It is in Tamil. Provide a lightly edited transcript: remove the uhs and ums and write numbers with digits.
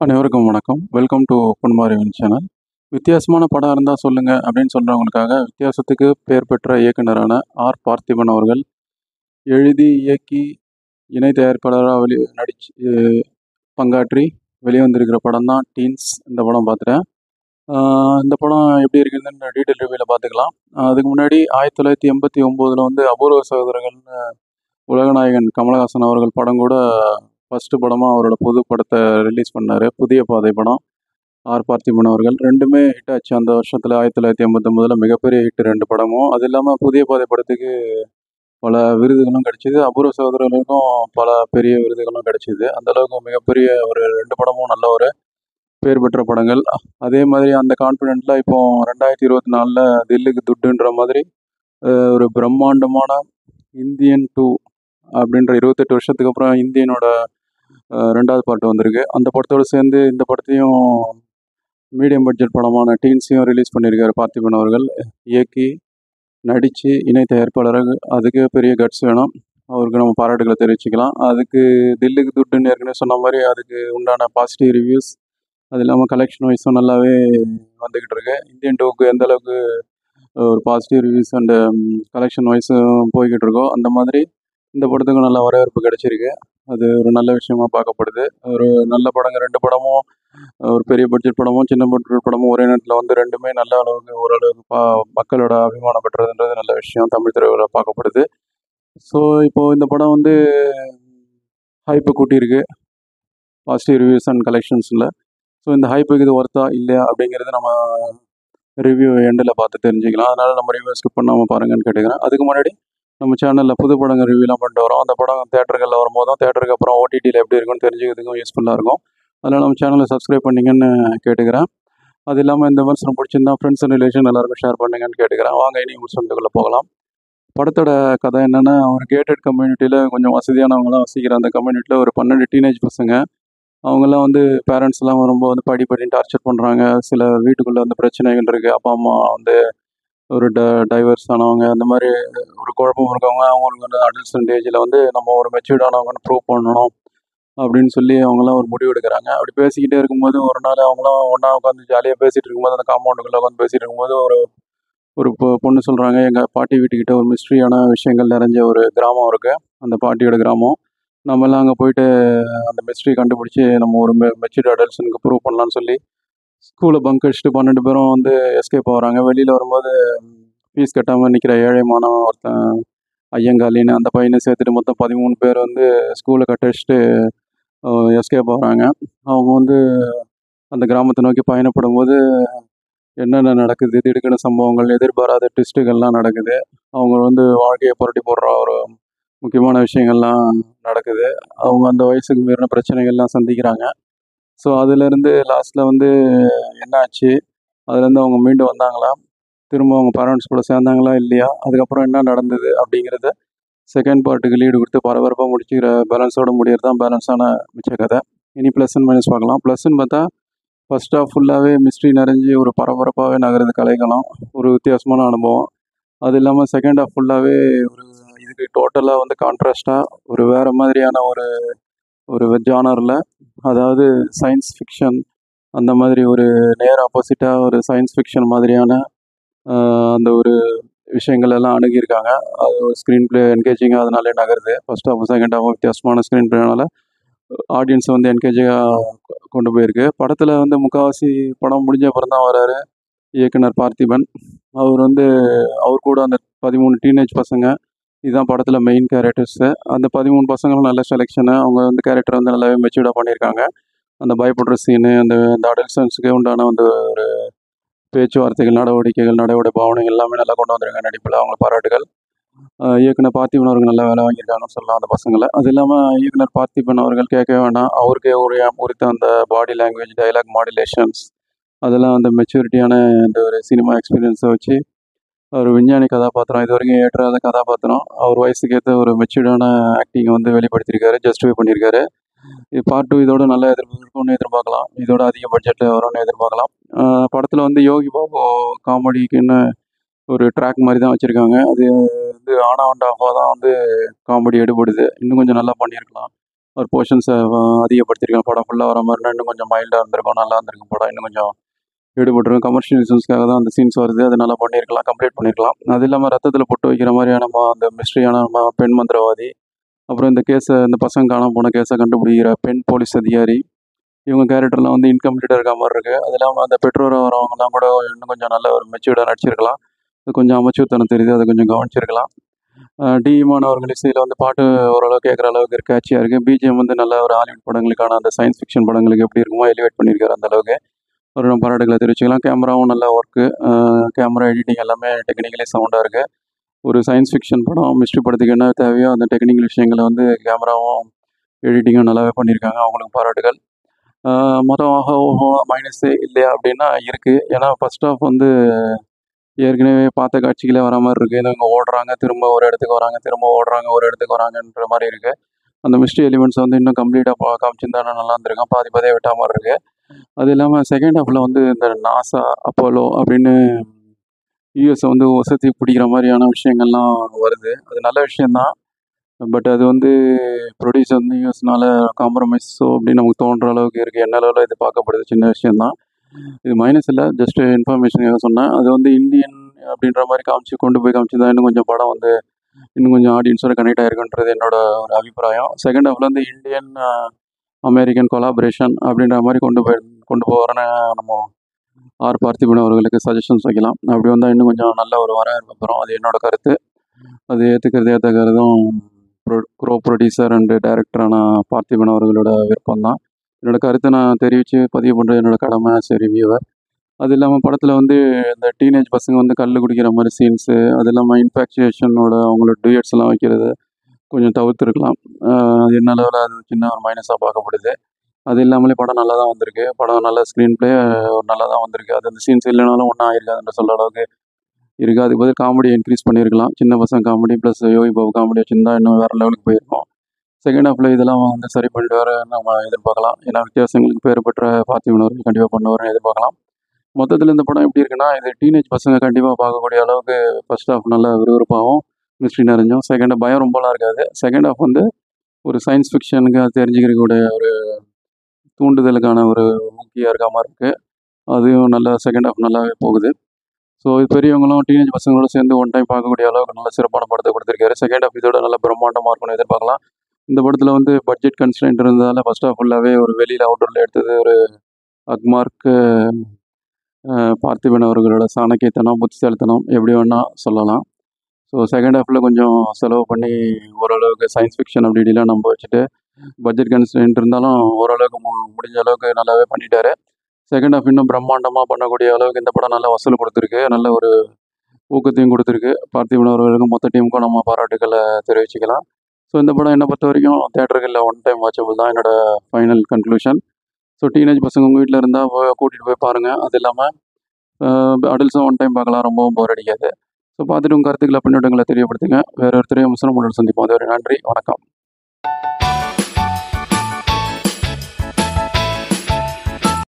அனைவருக்கும் வணக்கம். Welcome to Ponmarivan channel. வித்தியாசமான படம் இருந்தால் சொல்லுங்கள் அப்படின்னு சொல்கிறவங்களுக்காக வித்தியாசத்துக்கு பேர் பெற்ற இயக்குனரான ஆர் பார்த்திபன் அவர்கள் எழுதி, இயக்கி, இணை தயாரிப்பாளராக நடிச்சு பங்காற்றி வெளிவந்திருக்கிற படம் தான் டீன்ஸ். இந்த படம் பார்த்துட்டேன். இந்த படம் எப்படி இருக்குதுன்னு டீட்டெயில் ரிவ்யூவில் பார்த்துக்கலாம். அதுக்கு முன்னாடி 1989 வந்து அபூர்வ சகோதரர்கள்னு உலகநாயகன் கமலஹாசன் அவர்கள் படம் கூட ஃபஸ்ட்டு படமாக அவரோட புது படத்தை ரிலீஸ் பண்ணார். புதிய பாதை படம். ஆர் பார்த்திபன் அவர்கள் ரெண்டுமே ஹிட் ஆச்சு அந்த வருஷத்தில். 1989 மிகப்பெரிய ஹிட் 2 படமும். அது இல்லாமல் புதிய பாதை படத்துக்கு பல விருதுகளும் கிடச்சிது. அபூர்வ சகோதரர்களுக்கும் பல பெரிய விருதுகளும் கிடச்சிது. அந்தளவுக்கு மிகப்பெரிய ஒரு 2 படமும் நல்ல ஒரு பேர் பெற்ற படங்கள். அதே மாதிரி அந்த கான்ஃபிடென்ட்டில் இப்போ 2024 தில்லுக்கு துட்டுன்ற மாதிரி ஒரு பிரம்மாண்டமான இந்தியன் 2 அப்படின்ற 28 வருஷத்துக்கு அப்புறம் இந்தியனோட 2வது பார்ட் வந்திருக்கு. அந்த படத்தோடு சேர்ந்து இந்த படத்தையும் மீடியம் பட்ஜெட் படமான டீன்ஸையும் ரிலீஸ் பண்ணியிருக்காரு பார்த்திபன் அவர்கள். இயக்கி, நடித்து, இணை தயாரிப்பாளராக அதுக்கு பெரிய கட்ஸ் வேணும். அவருக்கு நம்ம பாராட்டுகளை தெரிவிச்சுக்கலாம். அதுக்கு தில்லுக்கு துட்டுன்னு ஏற்கனவே சொன்ன மாதிரி அதுக்கு உண்டான பாசிட்டிவ் ரிவ்யூஸ், அது இல்லாமல் கலெக்ஷன் வைஸும் நல்லாவே வந்துக்கிட்டு இருக்கு. இந்தியன் 2க்கு எந்த அளவுக்கு ஒரு பாசிட்டிவ் ரிவ்யூஸ் அண்டு கலெக்ஷன் வைஸும் போய்கிட்டு இருக்கோ, அந்த மாதிரி இந்த படத்துக்கும் நல்ல வரவேற்பு கிடச்சிருக்கு. அது ஒரு நல்ல விஷயமா பார்க்கப்படுது. ஒரு நல்ல படங்க 2 படமும், ஒரு பெரிய பட்ஜெட் படமும் சின்ன பட்ஜெட் படமும் ஒரே நேரத்தில் வந்து ரெண்டுமே நல்ல அளவுக்கு ஓரளவுக்கு மக்களோட அபிமானம் பெற்றதுன்றது நல்ல விஷயம் தமிழ் திரையுலகில் பார்க்கப்படுது. ஸோ இப்போது இந்த படம் வந்து ஹைப்பை கூட்டியிருக்கு பாசிட்டிவ் ரிவ்யூஸ் அண்ட் கலெக்ஷன்ஸில். ஸோ இந்த ஹைப்புக்கு இது ஒர்த்தா இல்லையா அப்படிங்கிறது நம்ம ரிவ்யூ எண்டில் பார்த்து தெரிஞ்சுக்கலாம். அதனால் நம்ம ரிவ்யூ ஸ்கிப் பண்ணாமல் பாருங்கன்னு கேட்டுக்கிறேன். அதுக்கு முன்னாடி நம்ம சேனலில் புது படங்கள் ரிவ்யூலாம் பண்ணிட்டு வரோம். அந்த படம் தேட்டர்களில் வரும்போதும் தேட்டருக்கு அப்புறம் ஓடிடியில் எப்படி இருக்குன்னு தெரிஞ்சுக்கிறதுக்கும் யூஸ்ஃபுல்லாக இருக்கும். அதனால் நம்ம சேனலை சப்ஸ்கிரைப் பண்ணிங்கன்னு கேட்டுக்கிறேன். அது இல்லாமல் இந்த விமர்சனம் பிடிச்சிருந்தா ஃப்ரெண்ட்ஸ் அண்ட் ரிலேஷன் எல்லாருக்கும் ஷேர் பண்ணுங்கன்னு கேட்டுக்கிறேன். வாங்க இனி விமர்சனத்துக்குள்ளே போகலாம். படத்தோட கதை என்னென்னா, ஒரு கேட்டட் கம்யூனிட்டியில் கொஞ்சம் வசதியானவங்களாம் வசிக்கிற அந்த கம்யூனிட்டியில் ஒரு 12 டீனேஜ் பசங்க. அவங்கெல்லாம் வந்து பேரண்ட்ஸ்லாம் ரொம்ப வந்து படின்னு டார்ச்சர் பண்ணுறாங்க. சில வீட்டுக்குள்ளே வந்து பிரச்சனைகள் இருக்குது. அப்பா அம்மா வந்து ஒரு டைவர்ஸ் ஆனவங்க, அந்த மாதிரி ஒரு குழப்பம் இருக்கவங்க. அவங்களுக்கு வந்து அடல்சன்ட் ஏஜில் வந்து நம்ம ஒரு மெச்சூர்டானவங்கன்னு ப்ரூவ் பண்ணணும் அப்படின்னு சொல்லி அவங்களாம் ஒரு முடிவு எடுக்கிறாங்க. அப்படி பேசிக்கிட்டே இருக்கும்போது ஒரு நாள் அவங்களாம் ஒன்றா உட்காந்து ஜாலியாக பேசிகிட்டு இருக்கும்போது, அந்த காம்பவுண்டுக்குள்ளே உட்காந்து பேசிகிட்டு இருக்கும்போது ஒரு ஒரு பொண்ணு சொல்கிறாங்க, எங்கள் பாட்டி வீட்டுக்கிட்ட ஒரு மிஸ்ட்ரியான விஷயங்கள் நிறைஞ்ச ஒரு கிராமம் இருக்குது, அந்த பாட்டியோட கிராமம். நம்மெல்லாம் அங்கே போயிட்டு அந்த மிஸ்ட்ரி கண்டுபிடிச்சி நம்ம ஒரு மெச்சூர்ட் அடல்ட்ஸனுக்கு ப்ரூவ் பண்ணலான்னு சொல்லி ஸ்கூலை பங்க் அடிச்சுட்டு 12 பேரும் வந்து எஸ்கேப் ஆகுறாங்க. வெளியில் வரும்போது ஃபீஸ் கட்டாமல் நிற்கிற ஏழை மாணவன் ஒருத்தன் ஐயங்காலின்னு, அந்த பையனை சேர்த்துட்டு மொத்தம் 13 பேர் வந்து ஸ்கூலை கட்டடிச்சுட்டு எஸ்கேப் ஆகுறாங்க. அவங்க வந்து அந்த கிராமத்தை நோக்கி பயணப்படும்போது என்னென்ன நடக்குது, திடுக்கின சம்பவங்கள், எதிர்பாராத ட்விஸ்ட்டுகள்லாம் நடக்குது. அவங்க வந்து வாழ்க்கையை புரட்டி போடுற ஒரு முக்கியமான விஷயங்கள்லாம் நடக்குது. அவங்க அந்த வயசுக்கு மீறின பிரச்சனைகள்லாம் சந்திக்கிறாங்க. ஸோ அதுலேருந்து லாஸ்ட்டில் வந்து என்ன ஆச்சு, அதுலேருந்து அவங்க மீண்டு வந்தாங்களா, திரும்ப அவங்க பேரண்ட்ஸ் கூட சேர்ந்தாங்களா இல்லையா, அதுக்கப்புறம் என்ன நடந்தது அப்படிங்கிறத செகண்ட் பார்ட்டுக்கு லீடு கொடுத்து பரபரப்பாக முடிச்சுக்கிற பேலன்ஸோடு முடியறது தான் பேலன்ஸான மிச்ச கதை. இனி ப்ளஸ் அண்ட் மைனஸ் பார்க்கலாம். ப்ளஸ்ன்னு பார்த்தா ஃபஸ்ட் ஹாஃப் ஃபுல்லாகவே மிஸ்ட்ரி நிறைஞ்சி ஒரு பரபரப்பாகவே நகருது கலைகளும். ஒரு வித்தியாசமான அனுபவம். அது இல்லாமல் செகண்ட் ஹாஃப் ஃபுல்லாகவே ஒரு இதுக்கு டோட்டலாக வந்து கான்ட்ராஸ்ட்டாக ஒரு வேறு மாதிரியான ஒரு ஒரு ஜானரில், அதாவது சயின்ஸ் ஃபிக்ஷன் அந்த மாதிரி ஒரு நேர் ஆப்போசிட்டாக ஒரு சயின்ஸ் ஃபிக்ஷன் மாதிரியான அந்த ஒரு விஷயங்கள் எல்லாம் அணுகியிருக்காங்க. அது ஒரு ஸ்க்ரீன் ப்ளே என்கேஜிங்காக அதனாலே நகருது. ஃபஸ்ட் ஹாஃப் செகண்ட் ஹாஃபும் வித்தியாசமான ஸ்க்ரீன் ப்ளேனால ஆடியன்ஸை வந்து என்கேஜிங்காக கொண்டு போயிருக்கு. படத்தில் வந்து முக்கால்வாசி படம் முடிஞ்ச அப்புறம் தான் வராரு இயக்குனர் பார்த்திபன். அவர் கூட அந்த 13 டீனேஜ் பசங்க, இதுதான் படத்தில் மெயின் கேரக்டர்ஸு. அந்த 13 பசங்களும் நல்ல செலெக்ஷனு. அவங்க வந்து கேரக்டர் வந்து நல்லாவே மெச்சூர்டாக பண்ணியிருக்காங்க. அந்த பயப்படுற சீனு, அந்த அந்த அடல்சன்ஸுக்கு உண்டான அந்த ஒரு பேச்சுவார்த்தைகள், நடவடிக்கைகள், பாவனைகள் எல்லாமே நல்லா கொண்டு வந்திருக்காங்க நடிப்பில். அவங்க பாராட்டுகள். இயக்குனர் பார்த்திபன் அவர்கள் நல்லா வேலை வாங்கியிருக்காங்கன்னு சொல்லலாம் அந்த பசங்களை. அது இல்லாமல் இயக்குனர் பார்த்திபன் அவர்கள் கேட்கவே வேண்டாம். அவருக்கே உரித்த அந்த பாடி லாங்குவேஜ், டைலாக் மாடுலேஷன்ஸ், அதெல்லாம் அந்த மெச்சூரிட்டியான இந்த ஒரு சினிமா எக்ஸ்பீரியன்ஸை வச்சு ஒரு விஞ்ஞானி கதாபாத்திரம், இது வரைக்கும் ஏற்றாத கதாபாத்திரம், அவர் வயசுக்கு ஏற்ற ஒரு மெச்சூர்டான ஆக்டிங்கை வந்து வெளிப்படுத்தியிருக்காரு, ஜஸ்டிஃபை பண்ணியிருக்காரு. இது பார்ட் 2 இதோட நல்லா இருக்கும்னு எதிர்பார்க்கலாம். இதோட அதிக பட்ஜெட்டில் வரும்னு எதிர்பார்க்கலாம். படத்தில் வந்து யோகி பாபு காமெடிக்குன்னு ஒரு ட்ராக் மாதிரி தான் வச்சுருக்காங்க. அது வந்து ஆன் அண்ட் ஆஃபாக தான் வந்து காமெடி எடுபடுது. இன்னும் கொஞ்சம் நல்லா பண்ணியிருக்கலாம். ஒரு போர்ஷன்ஸை அதிகப்படுத்தியிருக்காங்க. படம் ஃபுல்லாக வர மாதிரினா இன்னும் கொஞ்சம் மைல்டாக இருந்திருக்கும், நல்லா இருந்திருக்கும் படம். இன்னும் கொஞ்சம் ஈடுபட்டிருக்கும். கமர்ஷியல் ரீசன்ஸ்க்காக தான் அந்த சீன்ஸ் வருது, அது நல்லா பண்ணியிருக்கலாம், கம்ப்ளீட் பண்ணியிருக்கலாம். அது இல்லாமல் ரத்தத்தில் பொட்டு வைக்கிற மாதிரியான அந்த மிஸ்ட்ரியான பெண் மந்திரவாதி, அப்புறம் இந்த கேஸை, இந்த பசங்க காணாம போன கேஸை கண்டுபிடிக்கிற பெண் போலீஸ் அதிகாரி, இவங்க கேரக்டர்லாம் வந்து இன்கம்ப்ளீட்டாக இருக்க மாதிரி இருக்குது. அது இல்லாமல் அந்த பெற்றோராக வரவங்கலாம் கூட இன்னும் கொஞ்சம் நல்ல ஒரு மெச்சூர்டாக நடிச்சிருக்கலாம். அது கொஞ்சம் அமைச்சூர்த்தனம் தெரியுது, அதை கொஞ்சம் கவனிச்சிருக்கலாம். டி.இமான் அவர்கள் இசையில் வந்து பாட்டு ஓரளவு கேட்குற அளவுக்கு கேட்சியாக இருக்குது. பிஜிஎம் வந்து நல்ல ஒரு ஹாலிவுட் படங்களுக்கான அந்த சயின்ஸ் ஃபிக்ஷன் படங்களுக்கு எப்படி இருக்குமோ எலிவேட் பண்ணியிருக்காரு அந்த அளவுக்கு. ஒரு நம்ம பாராட்டுகளை தெரிவிச்சுக்கலாம். கேமராவும் நல்லா ஒர்க்கு, கேமரா எடிட்டிங் எல்லாமே டெக்னிக்கலி சவுண்டாக இருக்குது. ஒரு சயின்ஸ் ஃபிக்ஷன் படம், மிஸ்ட்ரி படத்துக்கு என்ன தேவையோ அந்த டெக்னிக்கல் விஷயங்களை வந்து கேமராவும் எடிட்டிங்கும் நல்லாவே பண்ணியிருக்காங்க. அவங்களுக்கு பாராட்டுகள். மொத்தம் ஆஹா ஓஹோ மைனஸே இல்லையா அப்படின்னா இருக்குது. ஏன்னா ஃபர்ஸ்ட் ஆஃப் வந்து ஏற்கனவே பார்த்த காட்சிகளே வர மாதிரி இருக்குது. இவங்க ஓடுறாங்க, திரும்ப ஒரு இடத்துக்கு வராங்க, திரும்ப ஓடுறாங்க, ஒரு இடத்துக்கு வராங்கன்ற மாதிரி இருக்குது. அந்த மிஸ்ட்ரி எலிமெண்ட்ஸ் வந்து இன்னும் கம்ப்ளீட்டாக காமிச்சிருந்தா நல்லா இருந்திருக்கும். பாதி பாதியாக விட்டா மாதிரி இருக்குது. அது இல்லாமல் செகண்ட் ஹாஃபில் வந்து இந்த நாசா, அப்போலோ அப்படின்னு யூஎஸை வந்து வசதி பிடிக்கிற மாதிரியான விஷயங்கள்லாம் வருது. அது நல்ல விஷயந்தான். பட் அது வந்து ப்ரொடியூசர் வந்து யூஎஸ்னால காம்ப்ரமைஸோ அப்படின்னு நமக்கு தோன்ற அளவுக்கு இருக்குது. என்ன அளவில் இது பார்க்கப்படுது சின்ன விஷயந்தான். இது மைனஸ் இல்லை, ஜஸ்ட் இன்ஃபர்மேஷனுக்காக சொன்னேன். அது வந்து இந்தியன் அப்படின்ற மாதிரி கொண்டு போய் காமிச்சிருந்தா இன்னும் கொஞ்சம் படம் வந்து இன்னும் கொஞ்சம் ஆடியன்ஸோட கனெக்ட் ஆகிருக்குன்றது என்னோட ஒரு அபிப்பிராயம். செகண்ட் ஹாஃபில் வந்து இந்தியன் அமெரிக்கன் கொலாபரேஷன் அப்படின்ற மாதிரி கொண்டு போகிறேன்னு நம்ம ஆர் பார்த்திபன் அவர்களுக்கு சஜஷன்ஸ் வைக்கலாம். அப்படி வந்தால் இன்னும் கொஞ்சம் நல்ல ஒரு வரவேற்பு பெறும். அது என்னோட கருத்து. அது ஏற்றுக்கிறதும் ப்ரொடியூசர் அண்டு டைரக்டரான பார்த்திபன் அவர்களோட விருப்பம் தான். என்னோட கருத்தை நான் தெரிவித்து பதிவு பண்ணுறது என்னோட கடமை ஆஸ் எ ரிவ்யூவர். அது இல்லாமல் படத்தில் வந்து இந்த டீனேஜ் பசங்க வந்து கல் குடிக்கிற மாதிரி சீன்ஸு, அது இல்லாமல் இன்ஃபேக்சுவேஷனோட அவங்களோட டூயட்ஸ் எல்லாம் வைக்கிறது கொஞ்சம் தவிர்த்துருக்கலாம். அது என்ன அளவில் அது சின்ன ஒரு மைனஸாக பார்க்கப்படுது. அது இல்லாமலே படம் நல்லா தான் வந்திருக்கு. படம் நல்ல ஸ்க்ரீன் ப்ளே நல்லா தான் வந்திருக்கு. அது அந்த சீன்ஸ் இல்லைனாலும் ஒன்றா ஆயிருக்காதுன்ற சொல்கிற அளவுக்கு இருக்குது. அதுக்கு பதில் காமெடி இன்க்ரீஸ் பண்ணியிருக்கலாம். சின்ன பசங்க comedy plus Yogi Babu comedy வச்சுருந்தா இன்னும் வேறு லெவலுக்கு போயிருக்கும். செகண்ட் ஹாஃபில் இதெல்லாம் வந்து சரி பண்ணிட்டு வர நம்ம எதிர்பார்க்கலாம். ஏன்னா வித்தியாசங்களுக்கு பேர் பெற்ற பார்த்திபன் அவர்கள் கண்டிப்பாக பண்ணுவார்னு எதிர்பார்க்கலாம். மொத்தத்தில் இந்த படம் எப்படி இருக்குன்னா, இது டீனேஜ் பசங்க கண்டிப்பாக பார்க்கக்கூடிய அளவுக்கு ஃபர்ஸ்ட் ஹாஃப் நல்லா விறுவிறுப்பாகவும் மிஸ்ட்ரி நிறைஞ்சும், செகண்ட் பயம் ரொம்பலாம் இருக்காது. செகண்ட் ஹாஃப் வந்து ஒரு சயின்ஸ் ஃபிக்ஷனுக்கு அது தெரிஞ்சுக்கிறக்கூடிய ஒரு தூண்டுதலுக்கான ஒரு ஊக்கியாக இருக்க மாதிரி இருக்குது. அதையும் நல்லா செகண்ட் ஹாஃப் நல்லாவே போகுது. ஸோ இது பெரியவங்களும் டீனேஜ் பசங்களோட சேர்ந்து ஒன் டைம் பார்க்கக்கூடிய அளவுக்கு நல்ல சிறப்பான படத்தை கொடுத்துருக்காரு. செகண்ட் ஹாஃப் இதோட நல்ல பிரம்மாண்டமாக இருக்கும்னு எதிர்பார்க்கலாம். இந்த படத்தில் வந்து பட்ஜெட் கன்ஸ்ட்ரெயின்ட் இருந்ததால் ஃபர்ஸ்ட் ஹாஃப் ஃபுல்லாகவே ஒரு வெளியில் அவுட்டரில் எடுத்தது ஒரு அக்மார்க்கு பார்த்திபன் அவர்களோட சாணக்கியத்தனம், புத்திசாலித்தனம் எப்படி வேணால் சொல்லலாம். ஸோ செகண்ட் ஹாஃபில் கொஞ்சம் செலவு பண்ணி ஓரளவுக்கு சயின்ஸ் ஃபிக்ஷன் அப்படி இப்படிலாம் நம்ப வச்சுட்டு பட்ஜெட் கன்ஸ்ட்ரெயின்ட் இருந்தாலும் ஓரளவுக்கு முடிஞ்ச அளவுக்கு நல்லாவே பண்ணிட்டாரு. செகண்ட் ஹாஃப் இன்னும் பிரம்மாண்டமாக பண்ணக்கூடிய அளவுக்கு இந்த படம் நல்லா வசூல் கொடுத்துருக்கு. நல்ல ஒரு ஊக்கத்தையும் கொடுத்துருக்கு. பார்த்திபன் அவர்களுக்கும் மொத்த டீமுக்கும் நம்ம பாராட்டுக்களை தெரிவிச்சுக்கலாம். ஸோ இந்த படம் என்னை பொறுத்த வரைக்கும் தியேட்டர்களில் ஒன் டைம் வாட்சபிள் தான் என்னோட ஃபைனல் கன்க்ளூஷன். ஸோ டீனேஜ் பசங்க உங்கள் வீட்டில் இருந்தால் கூட்டிகிட்டு போய் பாருங்கள். அது இல்லாமல் அடல்ட்ஸும் ஒன் டைம் பார்க்கலாம், ரொம்பவும் போர் அடிக்காது. ஸோ பார்த்துட்டு உங்கள் கருத்துக்களை பின்னோட்டங்களை தெரியப்படுத்துங்க. வேறு ஒருத்தரையும் முஸ்லிம் சந்திப்போம். அதுவரை நன்றி, வணக்கம்.